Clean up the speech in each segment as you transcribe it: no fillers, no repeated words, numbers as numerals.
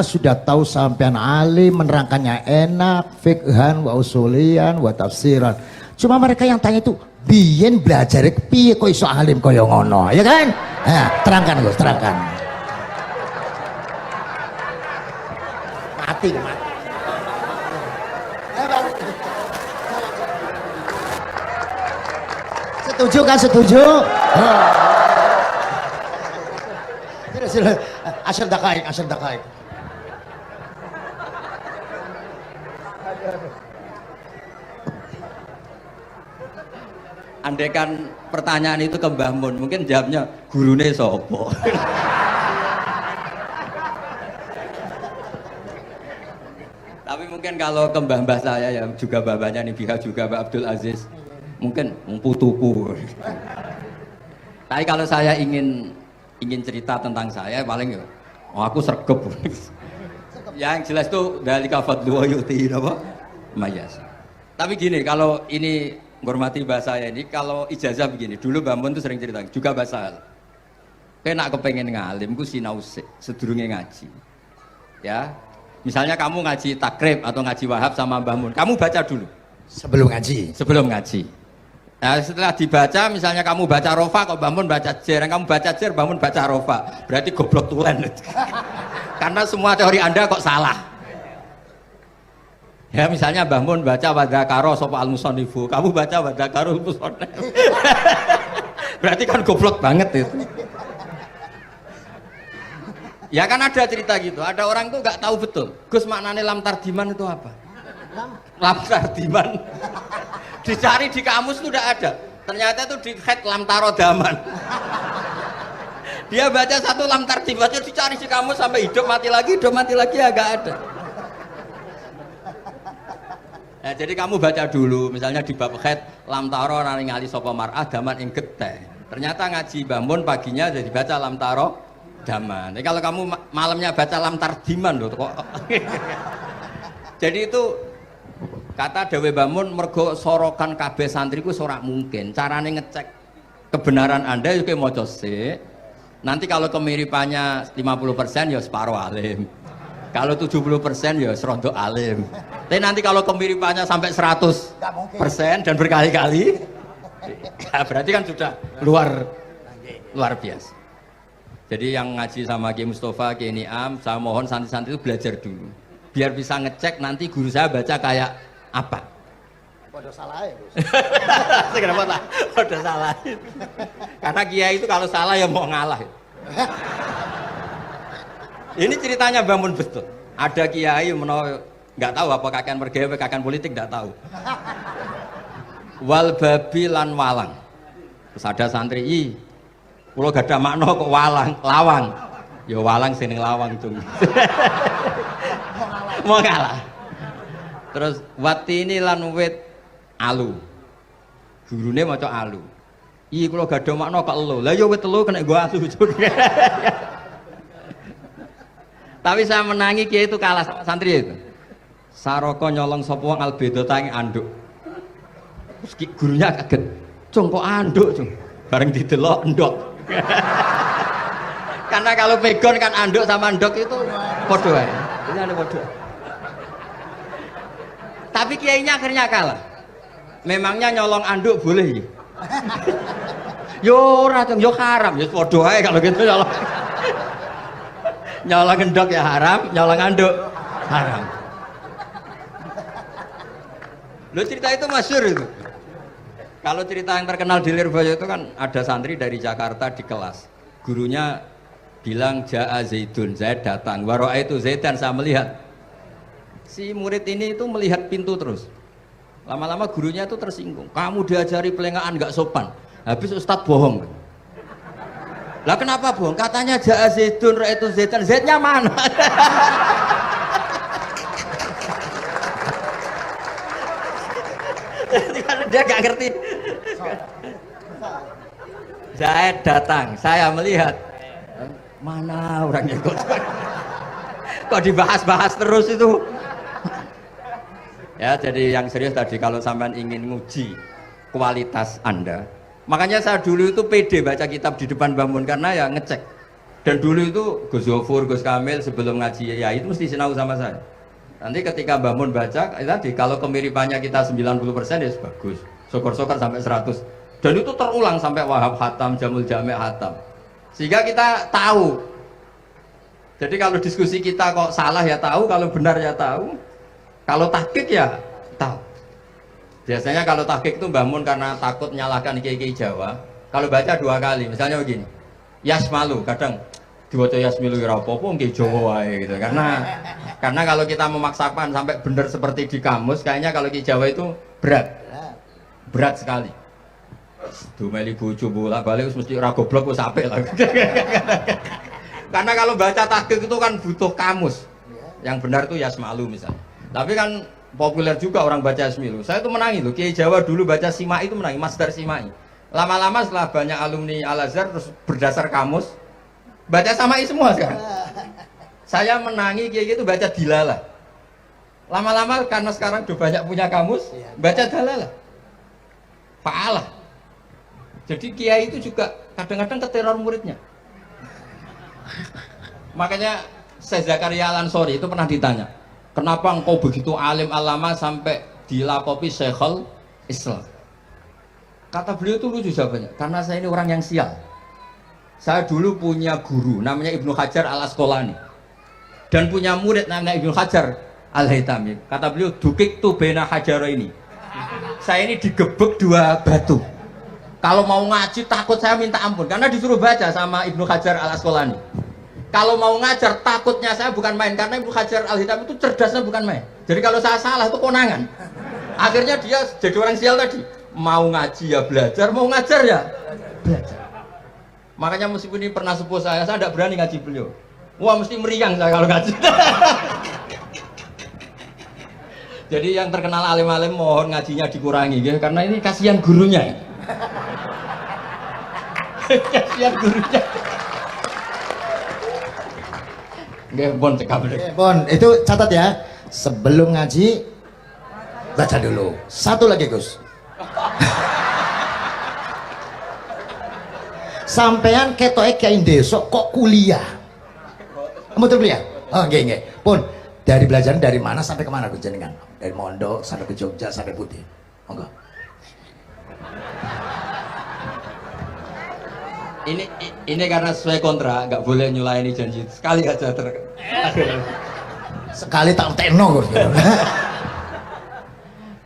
sudah tahu sampean alim, menerangkannya enak, fikhan, wa usulian, wa tafsiran. Cuma mereka yang tanya itu, biyen belajar piye kok iso alim kaya ngono, ya kan? Nah, terangkan Gus, terangkan. Mati. Setuju kan, setuju? Asal dakaik. Andai kan pertanyaan itu ke Mbah Mun, mungkin jawabnya gurune sopo. Tapi mungkin kalau ke mbah-mbah saya yang juga babanya nih Biha juga Mbak Abdul Aziz, mungkin putuku. Tapi kalau saya ingin cerita tentang saya paling aku sregep. Yang jelas tuh dari kafadlu yuti apa? Mayas. Tapi gini, kalau ini menghormati bahasa saya ini, kalau ijazah begini, dulu Mbak Mun tuh sering cerita juga bahasa. Kena kepengen ngalim, ku sinau sedurunge ngaji. Ya. Misalnya kamu ngaji takrib atau ngaji wahab sama Mbah Mun, kamu baca dulu sebelum ngaji. Nah, setelah dibaca, misalnya kamu baca rofa, kok Mbah Mun baca jer, kamu baca jer, Mbah Mun baca rofa, berarti goblok tulen. Karena semua teori Anda kok salah. Ya misalnya Mbah Mun baca wadakaro sopa al-musonifu, kamu baca wadakaro musonif. Berarti kan goblok banget itu. Ya kan ada cerita gitu, ada orang tuh nggak tahu betul, Gus maknanya lam tardiman itu apa? Lam tardiman dicari di kamus itu udah ada, ternyata itu di head lam tarodaman. Dia baca satu lam tardimannya dicari di kamus sampai hidup mati lagi ya nggak ada. Nah, jadi kamu baca dulu, misalnya di bab head lam taro ningali sapa mar'ah daman ing geteh. Ternyata ngaji Mbah Mun paginya jadi baca lam taro daman. Jadi kalau kamu malamnya baca lam tardiman loh kok. Jadi itu kata Dewi Mbah Mun mergo sorokan kabeh santriku ora mungkin. Carane ngecek kebenaran Anda yo maca sik. Nanti kalau kemiripannya 50% ya separuh alim. Kalau 70% ya serondo alim. Tapi nanti kalau kemiripannya sampai 100% dan berkali-kali, ya berarti kan sudah luar biasa. Jadi yang ngaji sama Ki Mustafa, Ki Niam, saya mohon santri-santri itu belajar dulu. Biar bisa ngecek nanti guru saya baca kayak apa. Podo salah ya, Gus. Kenapa lah? Podo salah. Karena kiai itu kalau salah ya mau ngalah. Ini ceritanya Mbah Mun betul. Ada kiai nggak tahu apa kakean mergawe, kakean politik nggak tahu. Wal babi lan walang. Terus ada santri, kulo gak ada makna kok lawang. Ya walang sing lawang tuh. Mau ngalah. Terus watini lan wit alu. Gurune maca alu. Kulo gak ada makna kok elo. Lah ya wit telu kena gua asu. Tapi saya menangi kiai itu kalah sama santri itu. Saroko nyolong sapa wong albedo tangi anduk. Terus gurunya kaget. Cung kok anduk, Cung. Bareng didelok endok. Karena kalau pegon kan anduk sama endok itu padha wae. Ini ada padha. Tapi kiainya akhirnya kalah. Memangnya nyolong anduk boleh ya? Yo ora, Cung, yo haram, yo padha wae kalau gitu nyolong. Nyolong endok ya haram, nyolong anduk haram. Lo cerita itu masyhur itu. Kalau cerita yang terkenal di Lirboyo itu kan ada santri dari Jakarta di kelas. Gurunya bilang Ja'a Zaidun, Zaid datang. Waro'a itu Zaidan, saya melihat. Si murid ini itu melihat pintu terus. Lama-lama gurunya itu tersinggung. Kamu diajari pelengahan nggak sopan. Habis Ustadz bohong. Lah kenapa bohong? Katanya Ja'a Zaidun, Ra itu Zaidan. Zaidnya mana? Dia gak ngerti. Zaid datang, saya melihat. Mana orangnya ikut? Kok dibahas-bahas terus itu? Ya, jadi yang serius tadi kalau sampean ingin nguji kualitas Anda, makanya saya dulu itu pede baca kitab di depan Mbah Mun karena ya ngecek. Dan dulu itu Gus Zofur, Gus Kamil sebelum ngaji ya itu mesti sinau sama saya. Nanti ketika Mbah Mun baca, tadi kalau kemiripannya kita 90% ya bagus. Syukur-syukur sampai 100. Dan itu terulang sampai Wahab Hatam, Jamul Jami' Hatam. Sehingga kita tahu. Jadi kalau diskusi kita kok salah ya tahu, kalau benar ya tahu. Kalau tahqiq ya tahu. Biasanya kalau tahqiq itu Mbah Mun karena takut nyalahkan kiai-kiai Jawa, kalau baca 2 kali, misalnya begini. Yasmalu, kadang diwaca Yasmilu ya apa-apa nggih Jawa wae gitu. Karena kalau kita memaksakan sampai benar seperti di kamus, kayaknya kalau kiai Jawa itu berat sekali. Dumeli bojo bolak-balik mesti ora goblok wis apik lah. Karena kalau baca tahqiq itu kan butuh kamus. Yang benar itu Yasmalu misalnya. Tapi kan populer juga orang baca Yasmilu. Saya itu menangi loh, Kiai Jawa dulu baca Simai itu menangi, Masdar Simai. Lama-lama setelah banyak alumni Al-Azhar terus berdasar kamus baca Samai semua sekarang. Saya menangi Kiai itu baca Dilalah. Lama-lama karena sekarang udah banyak punya kamus, baca Dalalah. Fa'alah. Jadi Kiai itu juga kadang-kadang keteror muridnya. Makanya Syekh Zakaria Al-Ansori itu pernah ditanya, kenapa engkau begitu alim alama sampai dilakopi Syekhul Islam? Kata beliau itu lucu jawabannya, karena saya ini orang yang sial. Saya dulu punya guru namanya Ibnu Hajar Al-Asqalani dan punya murid namanya Ibnu Hajar Al-Haytami. Kata beliau, dukik tu bena hajaro ini. Saya ini digebek 2 batu. Kalau mau ngaji takut saya minta ampun karena disuruh baca sama Ibnu Hajar Al-Asqalani. Kalau mau ngajar takutnya saya bukan main karena Ibnu Hajar Al-Haytami itu cerdasnya bukan main. Jadi kalau saya salah itu konangan. Akhirnya dia jadi orang sial tadi. Mau ngaji ya belajar, mau ngajar ya belajar. Makanya meskipun ini pernah sepuh saya tidak berani ngaji beliau. Wah mesti meriang saya kalau ngaji. Jadi yang terkenal alim-alim mohon ngajinya dikurangi ya, karena ini kasihan gurunya. Kasihan gurunya. Nggih, Bon cekap. Bon, itu catat ya. Sebelum ngaji baca dulu. Satu lagi, Gus. Sampean ketoke kayak desa kok kuliah. Kamu tuh kuliah? Oh, nggih. Pun dari belajar dari mana sampai kemana Gus jenengan? Dari Mondok sampai ke Jogja sampai Putih. Monggo. Ini karena sesuai kontrak, nggak boleh nyulaini janji. Sekali aja Sekali tak tekno Gus.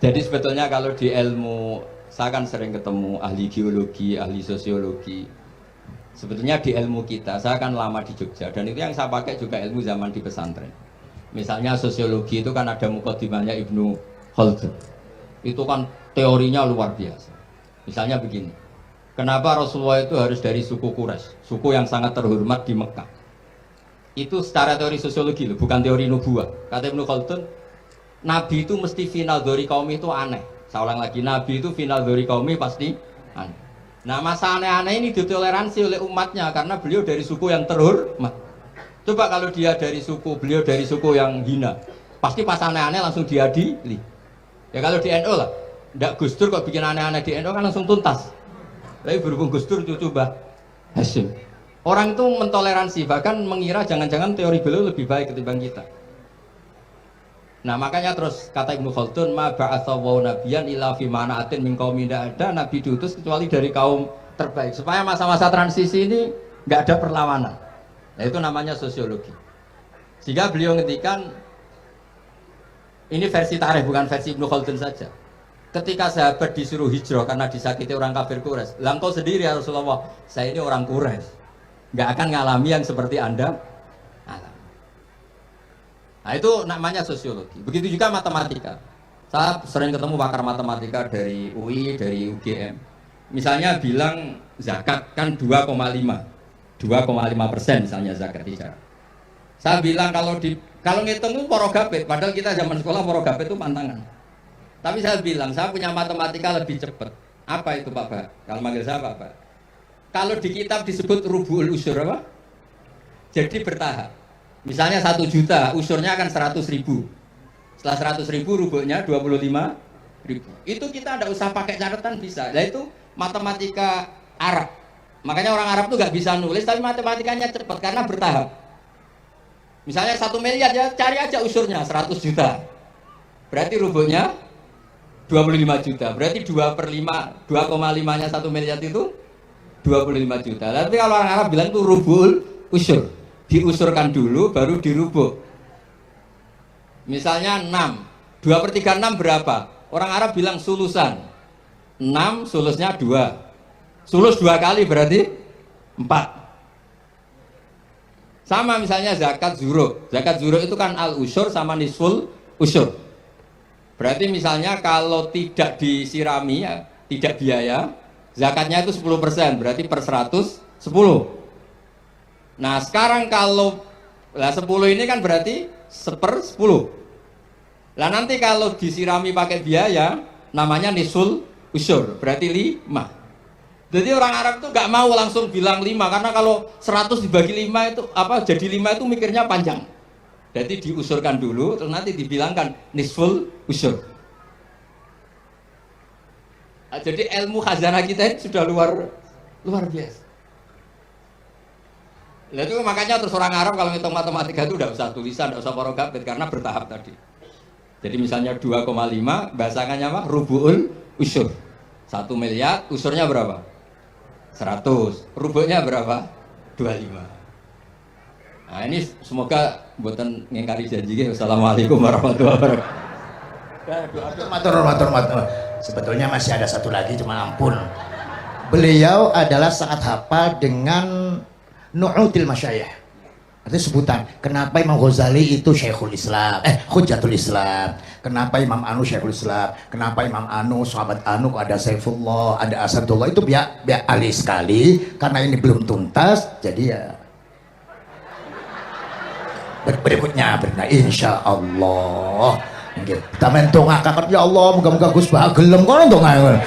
Jadi sebetulnya kalau di ilmu, saya kan sering ketemu ahli geologi, ahli sosiologi. Sebetulnya di ilmu kita, saya kan lama di Jogja dan itu yang saya pakai juga ilmu zaman di pesantren. Misalnya sosiologi itu kan ada mukadimahnya Ibnu Khaldun. Itu kan teorinya luar biasa. Misalnya begini, kenapa Rasulullah itu harus dari suku Quraisy, suku yang sangat terhormat di Mekah? Itu secara teori sosiologi loh, bukan teori nubuah. Kata Ibnu Khaldun, Nabi itu mesti final dari kaum itu aneh. Saya ulang lagi, Nabi itu final dari kaum pasti aneh. Nah masa aneh-aneh ini ditoleransi oleh umatnya karena beliau dari suku yang terhormat. Coba kalau dia dari suku, beliau dari suku yang hina, pasti pas aneh-aneh langsung diadili. Ya kalau di NU lah, ndak Gus Dur kok bikin aneh-aneh di NU kan langsung tuntas. Tapi berhubung Gus Dur cucu Mbah Hasyim, orang itu mentoleransi, bahkan mengira jangan-jangan teori beliau lebih baik ketimbang kita. Nah makanya terus kata Ibnu Khaldun, ma ba'atsawu nabiyan illa fi mana'atin min qaumin, tidak ada nabi diutus kecuali dari kaum terbaik supaya masa-masa transisi ini nggak ada perlawanan. Nah, itu namanya sosiologi. Sehingga beliau ngendikan, ini versi tarikh bukan versi Ibnu Khaldun saja. Ketika sahabat disuruh hijrah karena disakiti orang kafir Quraisy, lah engkau sendiri ya Rasulullah, saya ini orang Quraisy, nggak akan ngalami yang seperti Anda alami. Nah itu namanya sosiologi. Begitu juga matematika. Saya sering ketemu pakar matematika dari UI, dari UGM. Misalnya bilang zakat kan 2,5% misalnya zakat bicara. Saya bilang kalau ngitung itu porogapit, padahal kita zaman sekolah porogapit itu pantangan. Tapi saya bilang saya punya matematika lebih cepat. Apa itu Pak Bah? Kalau manggil saya Pak Bah. Kalau di kitab disebut rubu'ul usur apa? Jadi bertahap. Misalnya 1 juta, usurnya akan 100.000. Setelah 100.000 rubuhnya 25.000. Itu kita tidak usah pakai catatan bisa. Nah itu matematika Arab. Makanya orang Arab tuh nggak bisa nulis, tapi matematikanya cepat karena bertahap. Misalnya 1 miliar ya cari aja usurnya 100 juta. Berarti rubuhnya 25 juta. Berarti 2/5, 2,5-nya 1 miliar itu 25 juta. Tapi kalau orang Arab bilang itu rubul usur. Diusurkan dulu baru dirubuk. Misalnya 6. 2/3 6 berapa? Orang Arab bilang sulusan. 6 sulusnya 2. Sulus 2 kali berarti 4. Sama misalnya zakat zuruk. Zakat zuruk itu kan al usur sama nisful usur. Berarti misalnya kalau tidak disirami ya, tidak biaya, zakatnya itu 10%, berarti per 100 10. Nah, sekarang kalau 10 ini kan berarti 1/10. Lah nanti kalau disirami pakai biaya namanya nisul usur, berarti 5. Jadi orang Arab tuh gak mau langsung bilang 5 karena kalau 100 dibagi 5 itu jadi 5 itu mikirnya panjang. Jadi diusurkan dulu terus nanti dibilangkan nisful usur. Jadi ilmu khazanah kita ini sudah luar biasa. Nah itu makanya terus orang Arab kalau ngitung matematika itu udah usah tulisan, udah usah porogabit karena bertahap tadi. Jadi misalnya 2,5 bahasannya apa? Rubu'ul usur. 1 miliar, usurnya berapa? 100. Rubuhnya berapa? 25. Nah ini semoga buatan ngingkari janji. Wassalamualaikum warahmatullahi wabarakatuh. Matur. Sebetulnya masih ada satu lagi, cuma ampun. Beliau adalah sangat hafal dengan Nu'util Masyayikh. Artinya sebutan. Kenapa Imam Ghazali itu Syekhul Islam? Hujjatul Islam. Kenapa Imam Anu Syekhul Islam? Kenapa Imam Anu, sahabat Anu, ada Saifullah, ada Asadullah. Itu biar alih sekali. Karena ini belum tuntas. Jadi ya berikutnya insya Allah. Kita mentong ngakak ya Allah, moga-moga Gus Bah gelem kono ndonga.